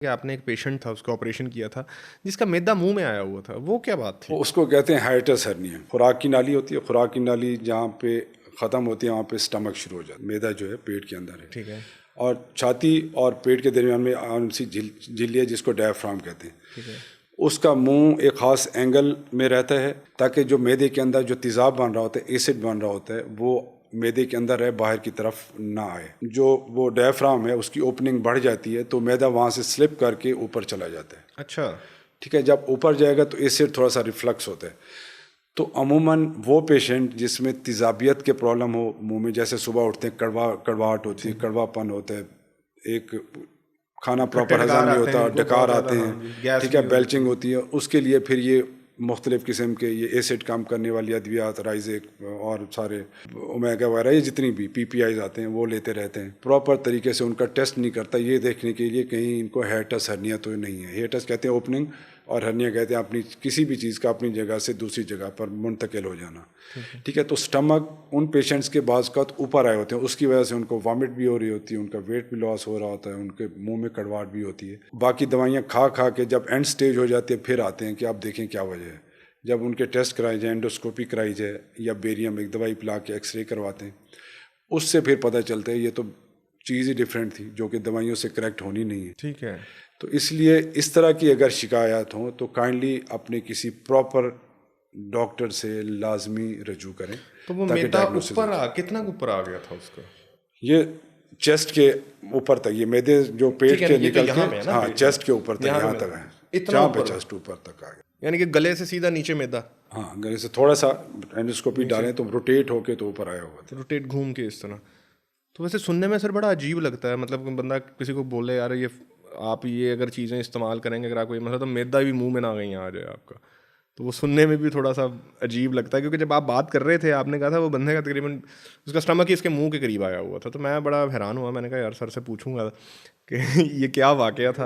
کہ آپ نے ایک پیشنٹ تھا، اس کا آپریشن کیا تھا جس کا میدا منہ میں آیا ہوا تھا، وہ کیا بات تھی؟ اس کو کہتے ہیں ہائٹس ہرنیا. خوراک کی نالی ہوتی ہے، خوراک کی نالی جہاں پہ ختم ہوتی ہے وہاں پہ اسٹمک شروع ہو جاتا ہے. میدا جو ہے پیٹ کے اندر ہے، ٹھیک ہے، اور چھاتی اور پیٹ کے درمیان میں عام سی جھلی ہے جس کو ڈایافرام کہتے ہیں. ٹھیک ہے، اس کا منہ ایک خاص اینگل میں رہتا ہے تاکہ جو میدے کے اندر جو تیزاب بن رہا ہوتا ہے، ایسڈ بن رہا ہوتا ہے، وہ میدے کے اندر ہے، باہر کی طرف نہ آئے. جو وہ ڈایافرام ہے اس کی اوپننگ بڑھ جاتی ہے تو میدا وہاں سے سلپ کر کے اوپر چلا جاتا ہے. اچھا، ٹھیک ہے، جب اوپر جائے گا تو ایسڈ تھوڑا سا ریفلکس ہوتا ہے. تو عموماً وہ پیشنٹ جس میں تیزابیت کے پرابلم ہو منہ میں، جیسے صبح اٹھتے ہیں کڑواہٹ ہوتی ہے، کڑوا پن ہوتا ہے، ایک کھانا پراپر ہضم نہیں ہوتا، ڈکار آتے ہیں، ٹھیک ہے، بیلچنگ ہوتی ہے، اس کے لیے پھر یہ مختلف قسم کے یہ ایسڈ کم کرنے والی ادویات، رائزیک اور سارے اومیگا وغیرہ، یہ جتنی بھی پی پی آئیز آتے ہیں وہ لیتے رہتے ہیں. پراپر طریقے سے ان کا ٹیسٹ نہیں کرتا یہ دیکھنے کے لیے کہیں ان کو ہیٹس ہرنیا تو نہیں ہے. ہیٹس کہتے ہیں اوپننگ، اور ہرنیا کہتے ہیں اپنی کسی بھی چیز کا اپنی جگہ سے دوسری جگہ پر منتقل ہو جانا. ٹھیک ہے، تو سٹمک ان پیشنٹس کے بعض اوقات اوپر آئے ہوتے ہیں، اس کی وجہ سے ان کو وامٹ بھی ہو رہی ہوتی ہے، ان کا ویٹ بھی لاس ہو رہا ہوتا ہے، ان کے منہ میں کڑواہٹ بھی ہوتی ہے. باقی دوائیاں کھا کھا کے جب اینڈ سٹیج ہو جاتی ہے پھر آتے ہیں کہ آپ دیکھیں کیا وجہ ہے. جب ان کے ٹیسٹ کرائے جائیں، انڈوسکوپی کرائی جائے یا بیریم ایک دوائی پلا کے ایکس رے کرواتے ہیں، اس سے پھر پتہ چلتا ہے یہ تو چیز ہی ڈفرینٹ تھی جو کہ دوائیوں سے کریکٹ ہونی نہیں ہے. ٹھیک ہے. تو اس لیے اس طرح کی اگر شکایات ہوں تو کائنڈلی اپنے کسی پراپر ڈاکٹر سے لازمی رجوع کریں. تو وہ میدا اوپر کتنا اوپر آ گیا تھا اس کا؟ یہ چیسٹ کے اوپر تک، یہ میدے جو پیٹ کے نکل کے، ہاں چیسٹ کے اوپر تک، یہاں تک ہے، جہاں پہ چیسٹ اوپر تک آ گیا، یعنی کہ گلے سے سیدھا نیچے میدا. ہاں گلے سے تھوڑا سا اینڈوسکوپی ڈالیں تو روٹیٹ ہو کے تو اوپر آیا ہوا تھا، روٹیٹ گھوم کے اس طرح. تو ویسے سننے میں سر بڑا عجیب لگتا ہے، مطلب بندہ کسی کو بولے یار یہ آپ یہ اگر چیزیں استعمال کریں گے، اگر آپ کو یہ مسئلہ، تو میدا بھی منہ میں نہ کہیں آ جائے آپ کا. تو وہ سننے میں بھی تھوڑا سا عجیب لگتا ہے، کیونکہ جب آپ بات کر رہے تھے آپ نے کہا تھا وہ بندے کا تقریباً اس کا اسٹمک ہی اس کے منہ کے قریب آیا ہوا تھا. تو میں بڑا حیران ہوا، میں نے کہا یار سر سے پوچھوں گا کہ یہ کیا واقعہ تھا.